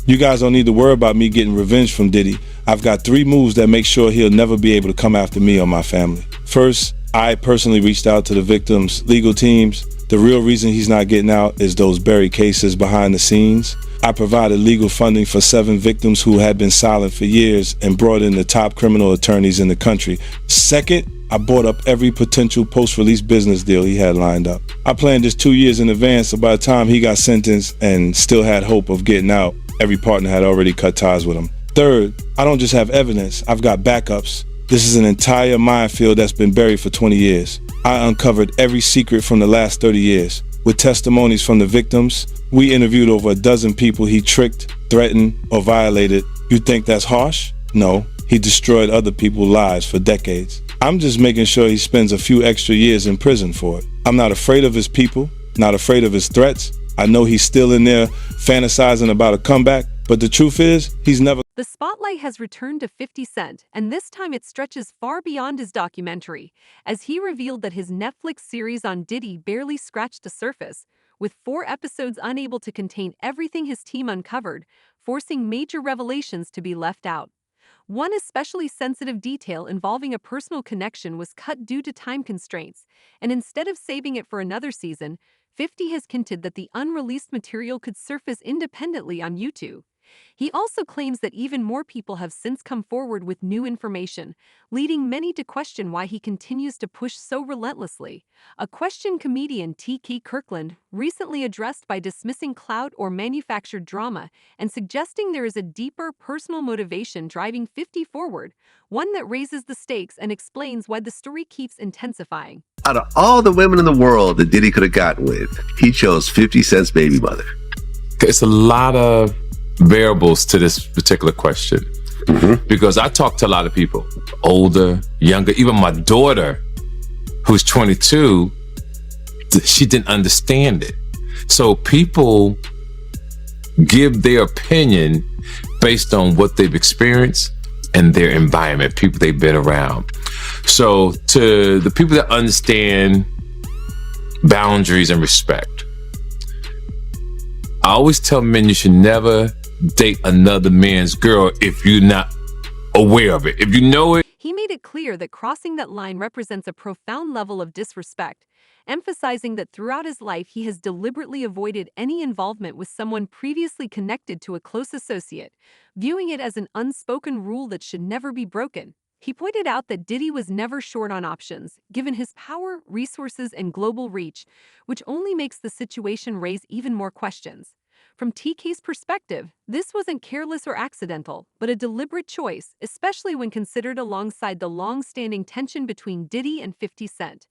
You guys don't need to worry about me getting revenge from Diddy. I've got 3 moves that make sure he'll never be able to come after me or my family. First, I personally reached out to the victims' legal teams. The real reason he's not getting out is those buried cases behind the scenes. I provided legal funding for 7 victims who had been silent for years and brought in the top criminal attorneys in the country. Second, I bought up every potential post-release business deal he had lined up. I planned this 2 years in advance, so by the time he got sentenced and still had hope of getting out, every partner had already cut ties with him. Third, I don't just have evidence, I've got backups. This is an entire minefield that's been buried for 20 years. I uncovered every secret from the last 30 years. With testimonies from the victims, we interviewed over a dozen people he tricked, threatened, or violated. You think that's harsh? No, he destroyed other people's lives for decades. I'm just making sure he spends a few extra years in prison for it. I'm not afraid of his people, not afraid of his threats. I know he's still in there fantasizing about a comeback, but the truth is, he's never... The spotlight has returned to 50 Cent, and this time it stretches far beyond his documentary, as he revealed that his Netflix series on Diddy barely scratched the surface, with 4 episodes unable to contain everything his team uncovered, forcing major revelations to be left out. One especially sensitive detail involving a personal connection was cut due to time constraints, and instead of saving it for another season, 50 has hinted that the unreleased material could surface independently on YouTube. He also claims that even more people have since come forward with new information, leading many to question why he continues to push so relentlessly. A question comedian T.K. Kirkland recently addressed by dismissing clout or manufactured drama and suggesting there is a deeper personal motivation driving 50 forward, one that raises the stakes and explains why the story keeps intensifying. Out of all the women in the world that Diddy could have gotten with, he chose 50 Cent's baby mother. It's a lot of variables to this particular question, because I talk to a lot of people, older, younger, even my daughter, who's 22, she didn't understand it. So people give their opinion based on what they've experienced and their environment, people they've been around. So to the people that understand boundaries and respect, I always tell men you should never date another man's girl if you're not aware of it. If you know it. He made it clear that crossing that line represents a profound level of disrespect, emphasizing that throughout his life he has deliberately avoided any involvement with someone previously connected to a close associate, viewing it as an unspoken rule that should never be broken. He pointed out that Diddy was never short on options, given his power, resources, and global reach, which only makes the situation raise even more questions. From TK's perspective, this wasn't careless or accidental, but a deliberate choice, especially when considered alongside the long-standing tension between Diddy and 50 Cent.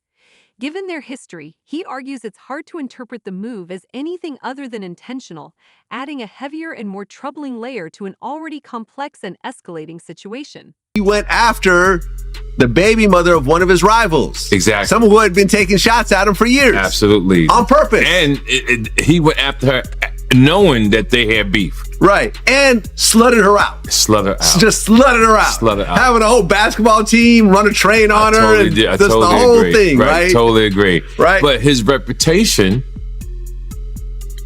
Given their history, he argues it's hard to interpret the move as anything other than intentional, adding a heavier and more troubling layer to an already complex and escalating situation. He went after the baby mother of one of his rivals. Exactly. Someone who had been taking shots at him for years. Absolutely. On purpose. And he went after her knowing that they had beef. Right. And slutted her out. Slutted out. Just slutted her out. Slutted out. Having a whole basketball team run a train on her. Totally and did. I just totally the whole agree. thing, right? Totally agree. Right. But his reputation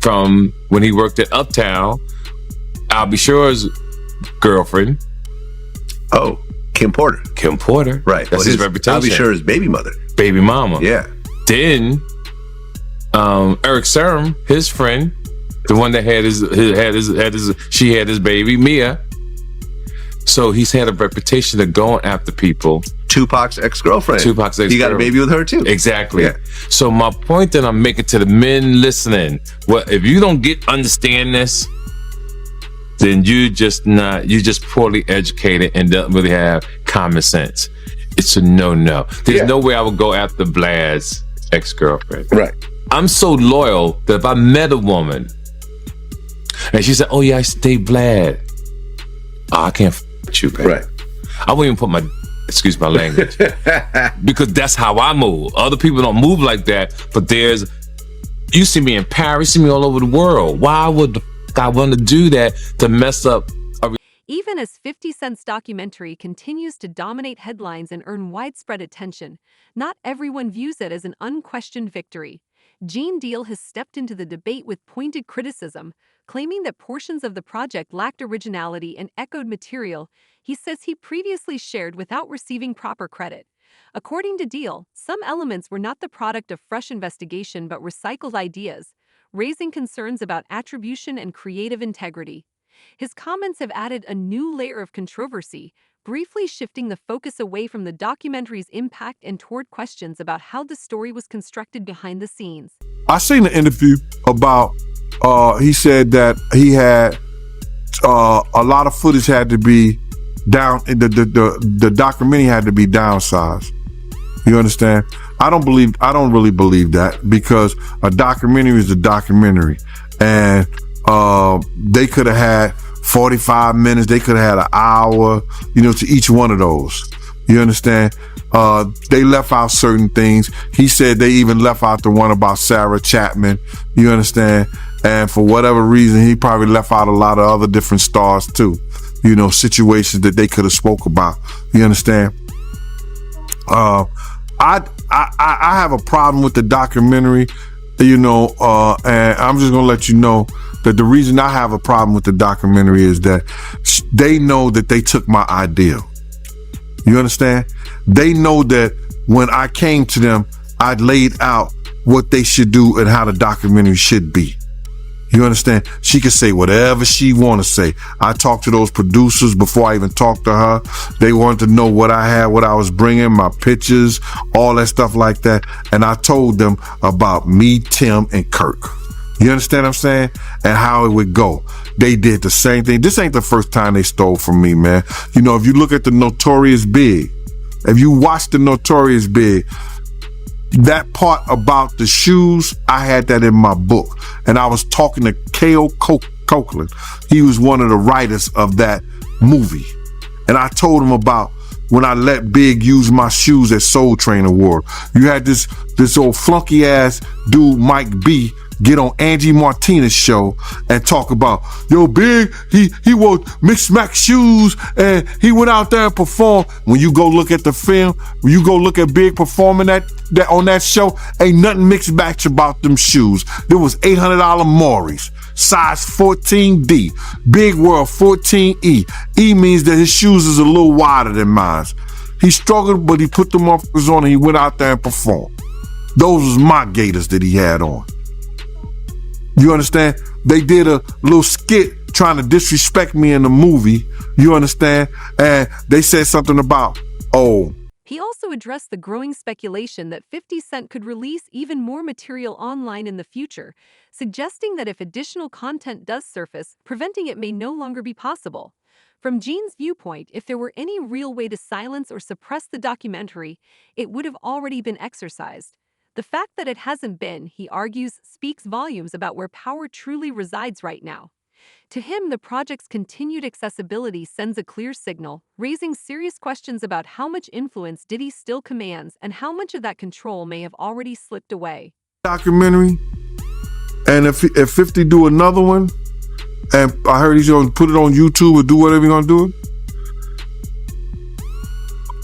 from when he worked at Uptown, I'll be sure's girlfriend. Oh, Kim Porter. Kim Porter. Right. That's his reputation. I'll be sure his baby mother. Baby mama. Yeah. Then Eric Serum, his friend, the one that had she had his baby, Mia. So he's had a reputation of going after people. Tupac's ex-girlfriend. Tupac's ex-girlfriend. He got a baby with her too. Exactly. Yeah. So my point that I'm making to the men listening, well, if you don't understand this, then you just poorly educated and don't really have common sense. It's a no-no. There's no way I would go after Vlad's ex-girlfriend. Right. I'm so loyal that if I met a woman and she said, "Oh yeah, I stay Vlad," I can't f with you, baby. Right. I won't even put my, excuse my language, because that's how I move. Other people don't move like that, but you see me in Paris, you see me all over the world. Why would I want to do that to mess up Even as 50 Cent's documentary continues to dominate headlines and earn widespread attention, not everyone views it as an unquestioned victory. Gene Deal has stepped into the debate with pointed criticism, Claiming that portions of the project lacked originality and echoed material he says he previously shared without receiving proper credit. According to Deal, some elements were not the product of fresh investigation but recycled ideas, raising concerns about attribution and creative integrity. His comments have added a new layer of controversy, briefly shifting the focus away from the documentary's impact and toward questions about how the story was constructed behind the scenes. I seen an interview about, he said that he had a lot of footage had to be down, the documentary had to be downsized. You understand? I don't really believe that, because a documentary is a documentary, and they could have had 45 minutes, they could have had an hour, to each one of those. You understand? They left out certain things. He said they even left out the one about Sarah Chapman. You understand? And for whatever reason, he probably left out a lot of other different stars too. Situations that they could have spoke about. You understand? I have a problem with the documentary, and I'm just gonna let you know that the reason I have a problem with the documentary is that they know that they took my idea. You understand? They know that when I came to them, I laid out what they should do and how the documentary should be. You understand? She could say whatever she want to say. I talked to those producers before I even talked to her. They wanted to know what I had, what I was bringing, my pictures, all that stuff like that. And I told them about me, Tim, and Kirk. You understand what I'm saying? And how it would go. They did the same thing. This ain't the first time they stole from me, man. If you look at the Notorious Big, if you watch the Notorious Big, that part about the shoes, I had that in my book. And I was talking to K.O. Copeland. He was one of the writers of that movie. And I told him about when I let Big use my shoes at Soul Train Award. You had this old flunky ass dude, Mike B, get on Angie Martinez's show and talk about, yo, Big, he wore mixed max shoes and he went out there and performed. When you go look at the film, when you go look at Big performing that on that show, ain't nothing mixed match about them shoes. There was $800 Maury's, size 14D. Big wore 14E. E means that his shoes is a little wider than mine. He struggled, but he put them on and he went out there and performed. Those was my Gators that he had on. You understand? They did a little skit trying to disrespect me in the movie. You understand? And they said something about, He also addressed the growing speculation that 50 Cent could release even more material online in the future, suggesting that if additional content does surface, preventing it may no longer be possible. From Gene's viewpoint, if there were any real way to silence or suppress the documentary, it would have already been exercised. The fact that it hasn't been, he argues, speaks volumes about where power truly resides right now. To him, the project's continued accessibility sends a clear signal, raising serious questions about how much influence Diddy still commands and how much of that control may have already slipped away. Documentary, and if 50 do another one, and I heard he's gonna put it on YouTube or do whatever he's gonna do,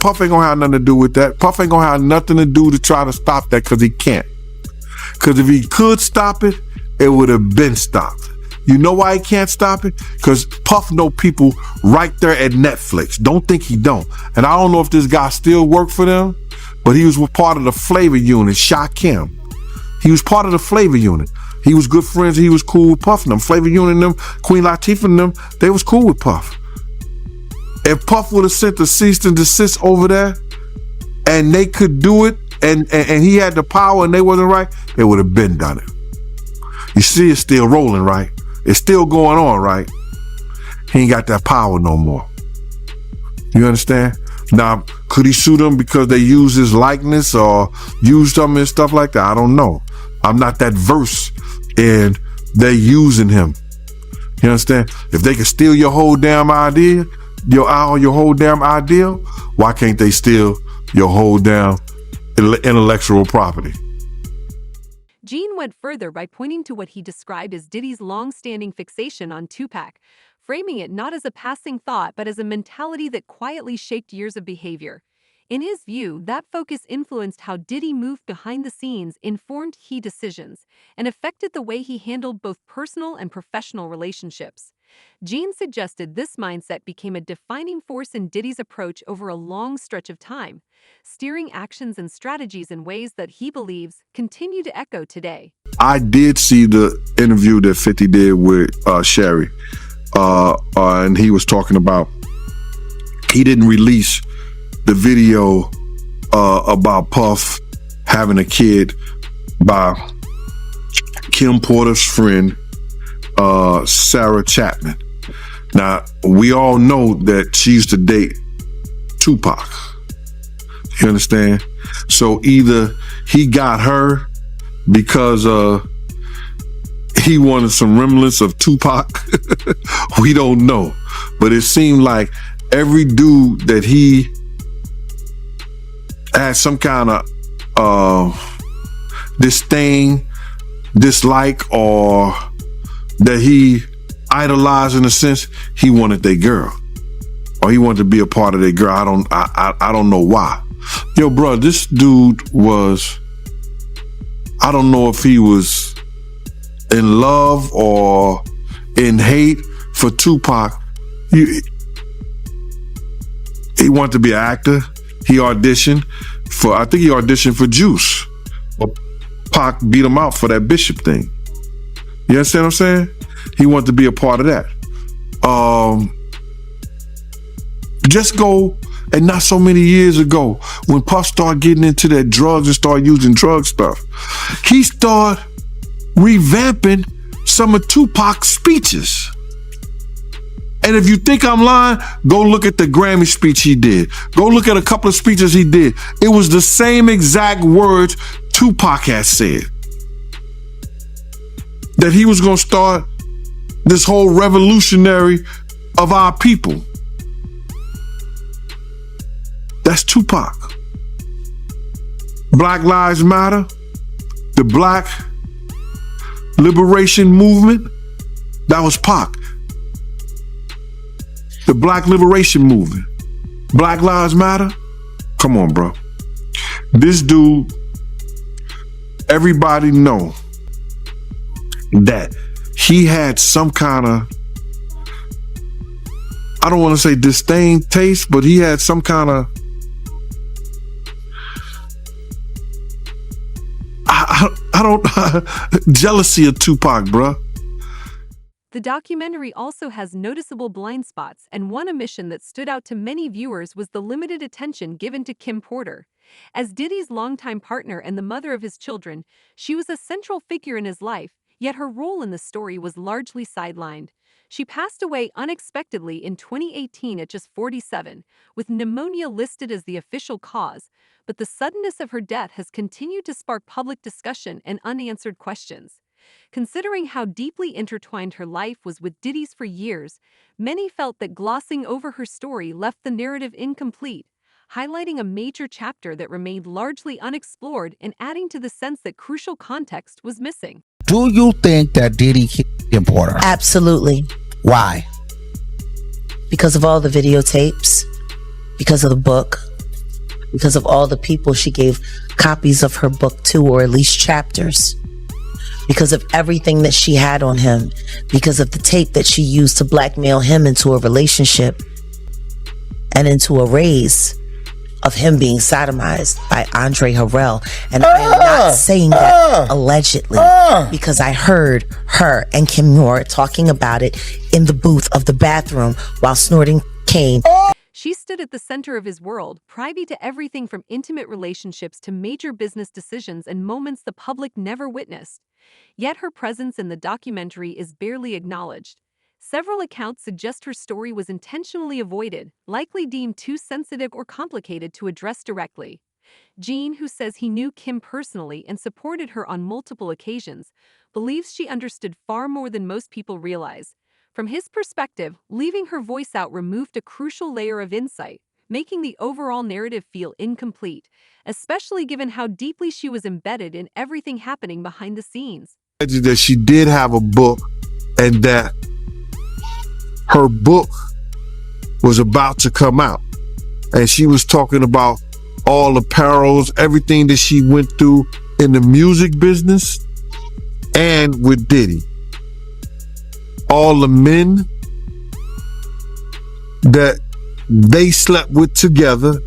Puff ain't gonna have nothing to do with that. Puff ain't gonna have nothing to do to try to stop that, because he can't. Because if he could stop it, it would have been stopped. You know why he can't stop it? Because Puff know people right there at Netflix. Don't think he don't. And I don't know if this guy still work for them, but he was part of the flavor unit, Shakim. He was part of the flavor unit. He was good friends. He was cool with Puff and them. Flavor unit and them, Queen Latifah and them, they was cool with Puff. If Puff would have sent the cease and desist over there and they could do it and he had the power and they wasn't right, they would have been done it. You see, it's still rolling, right? It's still going on, right? He ain't got that power no more. You understand? Now, could he sue them because they use his likeness or use something and stuff like that? I don't know. I'm not that versed in they using him. You understand? If they can steal your whole damn idea, your whole damn idea, why can't they steal your whole damn intellectual property? Gene went further by pointing to what he described as Diddy's long-standing fixation on Tupac, framing it not as a passing thought but as a mentality that quietly shaped years of behavior. In his view, that focus influenced how Diddy moved behind the scenes, informed key decisions, and affected the way he handled both personal and professional relationships. Gene suggested this mindset became a defining force in Diddy's approach over a long stretch of time, steering actions and strategies in ways that he believes continue to echo today. I did see the interview that 50 did with Sherry, and he was talking about he didn't release the video about Puff having a kid by Kim Porter's friend, Sarah Chapman. Now, we all know that she used to date Tupac. You understand? So either he got her because he wanted some remnants of Tupac. We don't know. But it seemed like every dude that he had some kind of disdain, dislike, or that he idolized in a sense, he wanted their girl, or he wanted to be a part of their girl. I don't know why. Yo, bro, this dude was, I don't know if he was in love or in hate for Tupac. He wanted to be an actor. He auditioned for, I think he auditioned for Juice. But Pac beat him out for that Bishop thing. You understand what I'm saying? He wanted to be a part of that. Just go, and not so many years ago, when Puff started getting into that drugs and started using drug stuff, he started revamping some of Tupac's speeches. And if you think I'm lying, go look at the Grammy speech he did. Go look at a couple of speeches he did. It was the same exact words Tupac had said. That he was going to start this whole revolutionary of our people. That's Tupac. Black Lives Matter, the Black Liberation Movement, that was Pac. The Black Liberation Movement. Black Lives Matter? Come on, bro. This dude, everybody know that he had some kind of, I don't want to say disdain taste, but he had some kind of, I don't, jealousy of Tupac, bro. The documentary also has noticeable blind spots, and one omission that stood out to many viewers was the limited attention given to Kim Porter. As Diddy's longtime partner and the mother of his children, she was a central figure in his life, yet her role in the story was largely sidelined. She passed away unexpectedly in 2018 at just 47, with pneumonia listed as the official cause, but the suddenness of her death has continued to spark public discussion and unanswered questions. Considering how deeply intertwined her life was with Diddy's for years, many felt that glossing over her story left the narrative incomplete, highlighting a major chapter that remained largely unexplored and adding to the sense that crucial context was missing. Do you think that Diddy killed Kim Porter? Absolutely. Why? Because of all the videotapes, because of the book, because of all the people she gave copies of her book to, or at least chapters, because of everything that she had on him, because of the tape that she used to blackmail him into a relationship and into a raise of him being sodomized by Andre Harrell. And I am not saying that allegedly, because I heard her and Kim Moore talking about it in the booth of the bathroom while snorting cane. She stood at the center of his world, privy to everything from intimate relationships to major business decisions and moments the public never witnessed. Yet her presence in the documentary is barely acknowledged. Several accounts suggest her story was intentionally avoided, likely deemed too sensitive or complicated to address directly. Gene, who says he knew Kim personally and supported her on multiple occasions, believes she understood far more than most people realize. From his perspective, leaving her voice out removed a crucial layer of insight, making the overall narrative feel incomplete, especially given how deeply she was embedded in everything happening behind the scenes. That she did have a book, and that her book was about to come out, and she was talking about all the perils, everything that she went through in the music business and with Diddy. All the men that they slept with together,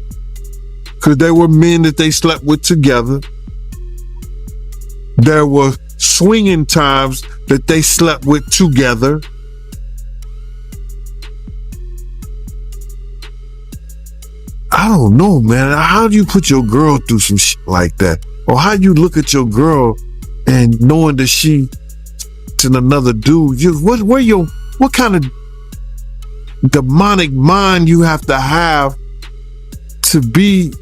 because there were men that they slept with together. There were swinging times that they slept with together. I don't know, man. How do you put your girl through some shit like that? Or how you look at your girl and knowing that she and another dude? What kind of demonic mind you have to be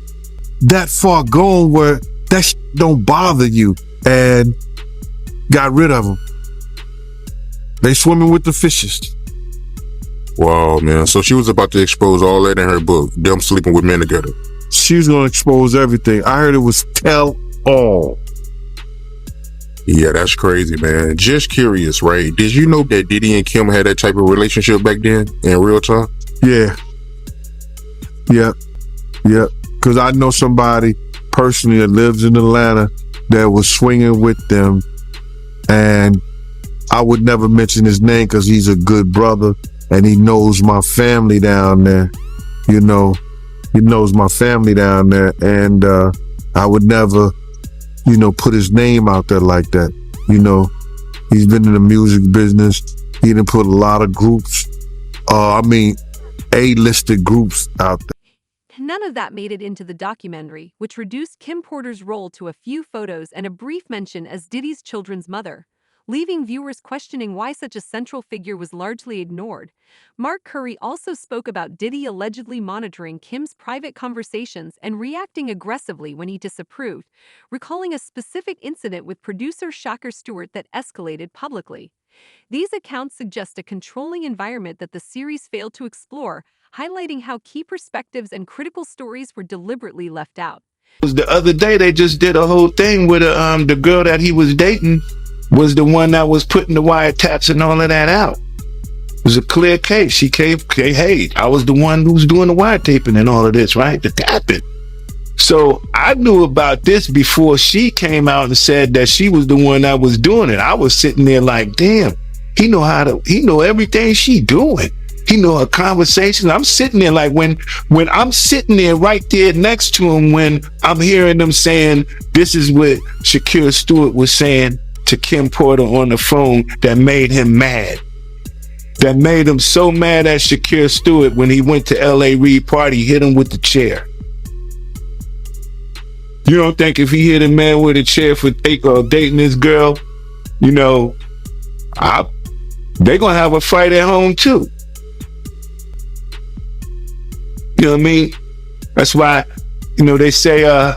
that far gone where that shit don't bother you? And got rid of them. They swimming with the fishes. Wow, man. So she was about to expose all that in her book, them sleeping with men together. She was going to expose everything. I heard it was tell all. Yeah, that's crazy, man. Just curious, right? Did you know that Diddy and Kim had that type of relationship back then in real time? Yeah. Yep. Because I know somebody personally that lives in Atlanta that was swinging with them, and I would never mention his name because he's a good brother and he knows my family down there. You know, he knows my family down there, and I would never, put his name out there like that. He's been in the music business. He done put a lot of groups, A-listed groups out there. None of that made it into the documentary, which reduced Kim Porter's role to a few photos and a brief mention as Diddy's children's mother, leaving viewers questioning why such a central figure was largely ignored. Mark Curry also spoke about Diddy allegedly monitoring Kim's private conversations and reacting aggressively when he disapproved, recalling a specific incident with producer Shakur Stewart that escalated publicly. These accounts suggest a controlling environment that the series failed to explore, highlighting how key perspectives and critical stories were deliberately left out. The other day, they just did a whole thing with the girl that he was dating was the one that was putting the wiretaps and all of that out. It was a clear case. She came, hey, I was the one who was doing the wiretapping and all of this, right? The tapping. So I knew about this before she came out and said that she was the one that was doing it. I was sitting there like, damn, he know everything she doing. He know her conversations. I'm sitting there like when I'm sitting there right there next to him, when I'm hearing them saying, this is what Shakur Stewart was saying to Kim Porter on the phone that made him mad. That made him so mad at Shakur Stewart when he went to L.A. Reid party, hit him with the chair. You don't think if he hit a man with a chair for dating this girl, they gonna have a fight at home too. You know what I mean? That's why, they say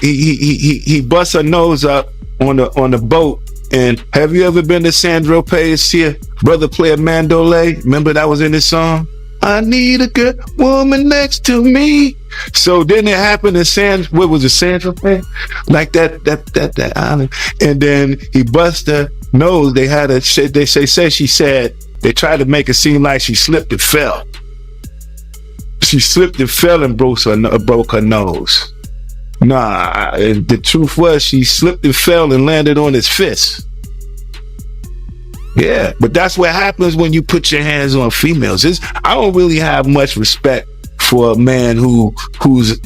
he busts her nose up on the boat. And have you ever been to Sandro Pay's see a brother play a mandolay? Remember that was in his song? I need a good woman next to me. So then it happened in Sandro Pay? Like that island. And then he bust her nose. They tried to make it seem like she slipped and fell. She slipped and fell and broke her nose. Nah, the truth was she slipped and fell and landed on his fist. Yeah, but that's what happens when you put your hands on females. I don't really have much respect for a man who's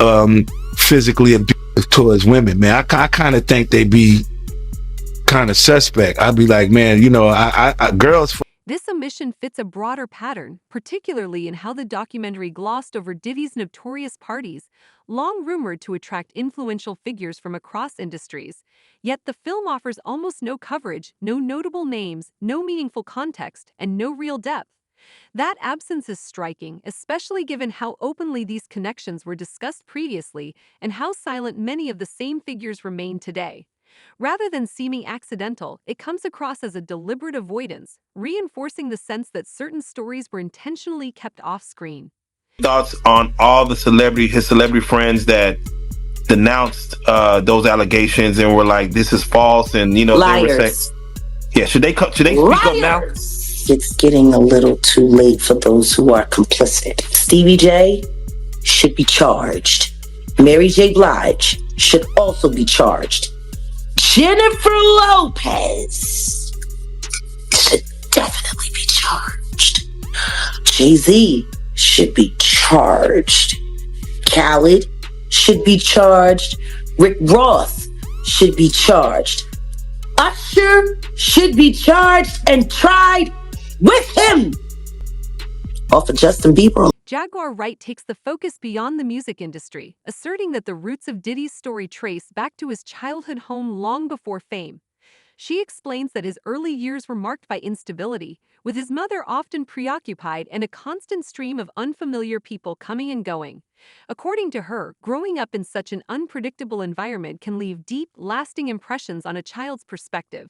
physically abusive towards women, man. I kind of think they be kind of suspect. I'd be like, man, girls. This omission fits a broader pattern, particularly in how the documentary glossed over Diddy's notorious parties, long rumored to attract influential figures from across industries. Yet the film offers almost no coverage, no notable names, no meaningful context, and no real depth. That absence is striking, especially given how openly these connections were discussed previously and how silent many of the same figures remain today. Rather than seeming accidental, it comes across as a deliberate avoidance, reinforcing the sense that certain stories were intentionally kept off-screen. Thoughts on all his celebrity friends that denounced those allegations and were like, this is false, and liars. They were saying, yeah, should they speak up now? It's getting a little too late for those who are complicit. Stevie J should be charged. Mary J. Blige should also be charged. Jennifer Lopez should definitely be charged. Jay-Z should be charged. Khaled should be charged. Rick Ross should be charged. Usher should be charged and tried with him. Off of Justin Bieber. Jaguar Wright takes the focus beyond the music industry, asserting that the roots of Diddy's story trace back to his childhood home long before fame. She explains that his early years were marked by instability, with his mother often preoccupied and a constant stream of unfamiliar people coming and going. According to her, growing up in such an unpredictable environment can leave deep, lasting impressions on a child's perspective.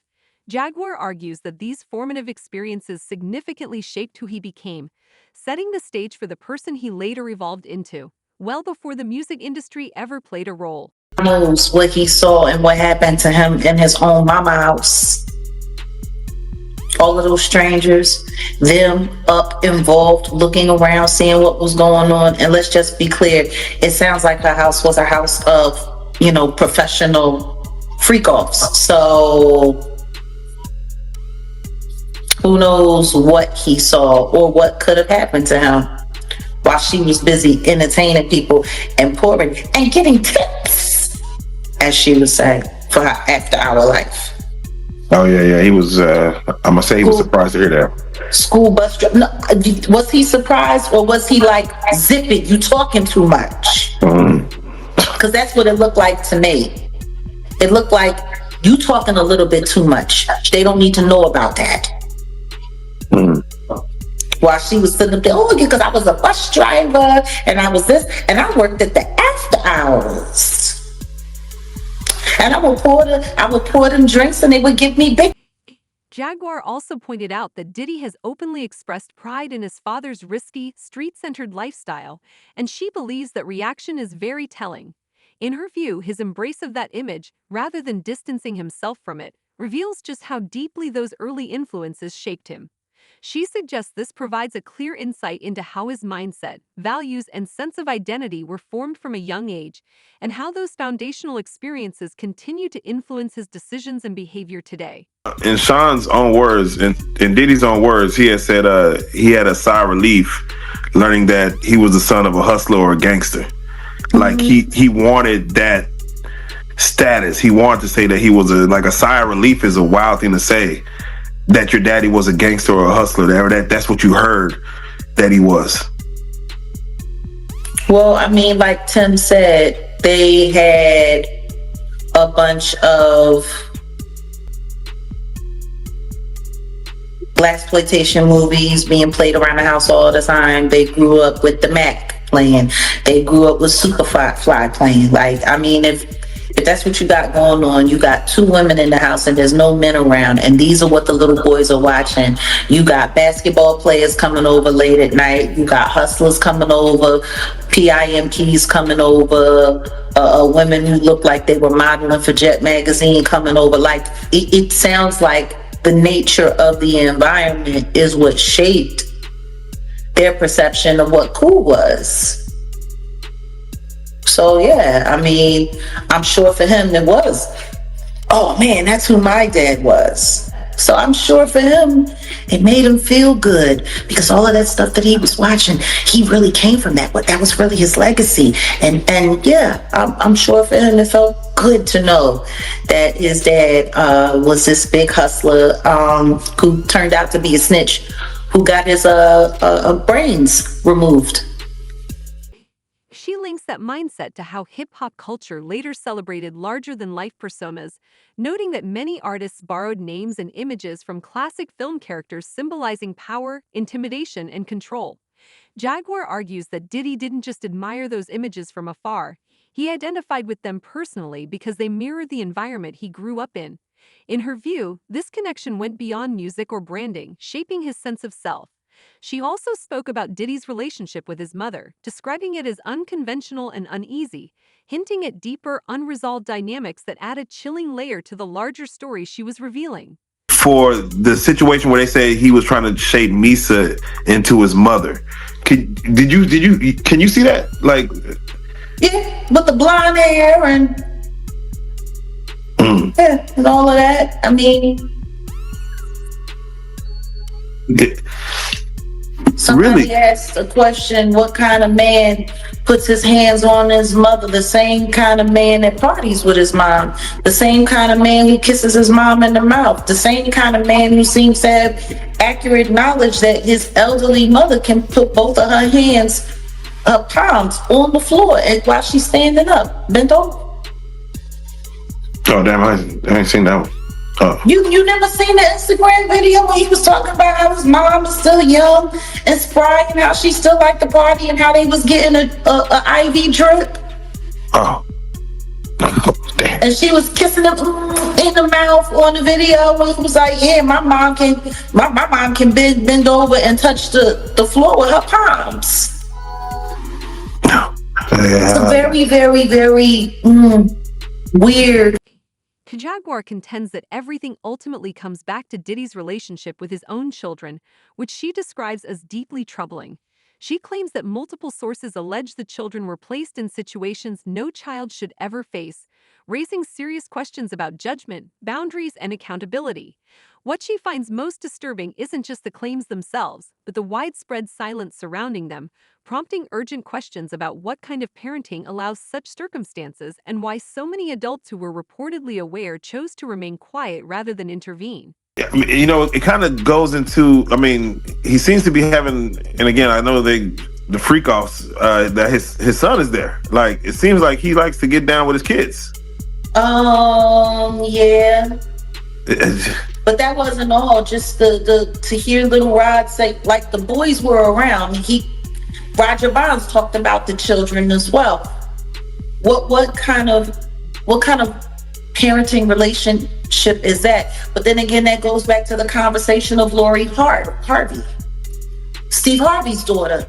Jaguar argues that these formative experiences significantly shaped who he became, setting the stage for the person he later evolved into, well before the music industry ever played a role. Knows what he saw and what happened to him in his own mama house. All of those strangers, them up involved, looking around, seeing what was going on. And let's just be clear, it sounds like her house was a house of, professional freak-offs. So who knows what he saw or what could have happened to him while she was busy entertaining people and pouring and getting tips, as she would say, for her after-hour life. Oh yeah. He was. I'm gonna say he was surprised to hear that. School bus driver. No, was he surprised or was he like, "Zip it, you talking too much"? Because that's what it looked like to me. It looked like you talking a little bit too much. They don't need to know about that. While she was sitting up there, because I was a bus driver and I was this, and I worked at the after hours. And I would pour them drinks and they would give me big. Jaguar also pointed out that Diddy has openly expressed pride in his father's risky, street-centered lifestyle, and she believes that reaction is very telling. In her view, his embrace of that image, rather than distancing himself from it, reveals just how deeply those early influences shaped him. She suggests this provides a clear insight into how his mindset, values, and sense of identity were formed from a young age, and how those foundational experiences continue to influence his decisions and behavior today. In Sean's own words, in Diddy's own words, he had said he had a sigh of relief learning that he was the son of a hustler or a gangster. Like he wanted that status. He wanted to say that he was a sigh of relief is a wild thing to say. That your daddy was a gangster or a hustler, that's what you heard that he was. Well, I mean, like Tim said, they had a bunch of blaxploitation movies being played around the house all the time. They grew up with the Mac playing. They grew up with Superfly playing. Like, I mean, if that's what you got going on, you got two women in the house and there's no men around, and these are what the little boys are watching. You got basketball players coming over late at night. You got hustlers coming over, PIMPs coming over, women who look like they were modeling for Jet Magazine coming over. Like, it sounds like the nature of the environment is what shaped their perception of what cool was. So yeah, I mean, I'm sure for him it was, oh man, that's who my dad was. So I'm sure for him, it made him feel good because all of that stuff that he was watching, he really came from that. But that was really his legacy. And yeah, I'm sure for him it felt good to know that his dad was this big hustler who turned out to be a snitch, who got his brains removed. She links that mindset to how hip-hop culture later celebrated larger-than-life personas, noting that many artists borrowed names and images from classic film characters symbolizing power, intimidation, and control. Jaguar argues that Diddy didn't just admire those images from afar, he identified with them personally because they mirrored the environment he grew up in. In her view, this connection went beyond music or branding, shaping his sense of self. She also spoke about Diddy's relationship with his mother, describing it as unconventional and uneasy, hinting at deeper, unresolved dynamics that add a chilling layer to the larger story she was revealing. For the situation where they say he was trying to shape Misa into his mother, can you see that? Like, Yeah, with the blonde hair and yeah, and all of that. I mean, somebody Really? asked a question: what kind of man puts his hands on his mother? The same kind of man that parties with his mom, the same kind of man who kisses his mom in the mouth, the same kind of man who seems to have accurate knowledge that his elderly mother can put both of her hands, her palms, on the floor and while she's standing up, bent over. Oh damn! I ain't seen that one. Oh. You never seen the Instagram video when he was talking about how his mom is still young and spry and how she still liked the party and how they was getting a IV drip Oh. Damn. and she was kissing him in the mouth on the video when he was like, yeah, my mom can bend over and touch the floor with her palms. It's a very, very, very weird. Jaguar contends that everything ultimately comes back to Diddy's relationship with his own children, which she describes as deeply troubling. She claims that multiple sources allege the children were placed in situations no child should ever face, raising serious questions about judgment, boundaries, and accountability. What she finds most disturbing isn't just the claims themselves, but the widespread silence surrounding them, prompting urgent questions about what kind of parenting allows such circumstances and why so many adults who were reportedly aware chose to remain quiet rather than intervene. I mean, you know, it kind of goes into, I mean, he seems to be having, and again, I know the freak offs, that his son is there. Like, it seems like he likes to get down with his kids. Yeah. But that wasn't all. Just to hear Little Rod say, like, the boys were around. Roger Bonds talked about the children as well. What kind of parenting relationship is that? But then again, that goes back to the conversation of Lori Harvey, Steve Harvey's daughter.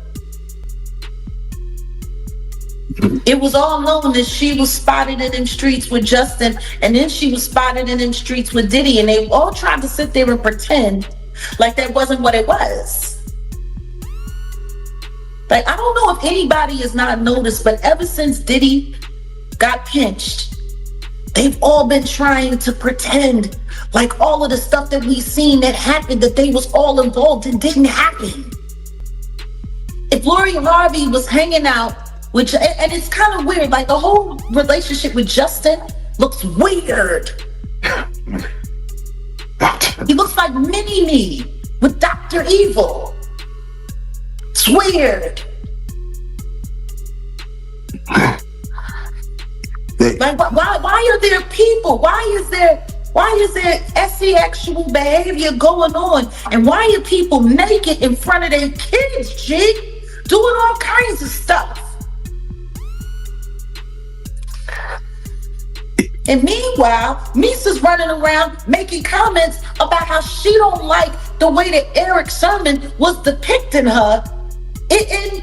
It was all known that she was spotted in them streets with Justin, and then she was spotted in them streets with Diddy, and they all tried to sit there and pretend like that wasn't what it was. Like, I don't know if anybody has not noticed, but ever since Diddy got pinched, they've all been trying to pretend like all of the stuff that we've seen that happened, that they was all involved in, didn't happen. If Lori Harvey was hanging out, which, and it's kind of weird, like the whole relationship with Justin looks weird. He looks like Mini-Me with Dr. Evil. It's weird. Like, why are there people? Why is there sexual behavior going on? And why are people naked in front of their kids, G? Doing all kinds of stuff. And meanwhile, Misa's running around making comments about how she don't like the way that Eric Sermon was depicting her in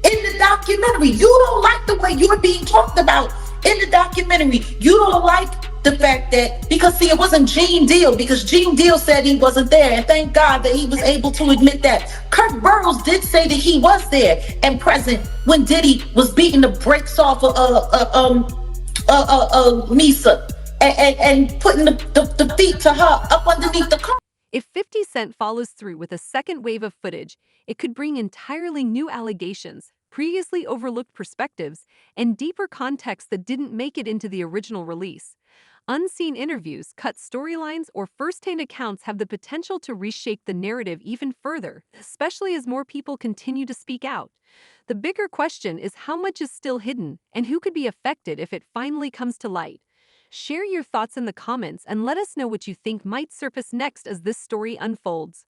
the documentary. You don't like the way you're being talked about in the documentary. You don't like the fact that, because see, it wasn't Gene Deal, because Gene Deal said he wasn't there, and thank God that he was able to admit that. Kirk Burroughs did say that he was there and present when Diddy was beating the brakes off Misa and putting the feet to her up underneath the car. If 50 Cent follows through with a second wave of footage, it could bring entirely new allegations, previously overlooked perspectives, and deeper context that didn't make it into the original release. Unseen interviews, cut storylines, or first-hand accounts have the potential to reshape the narrative even further, especially as more people continue to speak out. The bigger question is how much is still hidden, and who could be affected if it finally comes to light. Share your thoughts in the comments and let us know what you think might surface next as this story unfolds.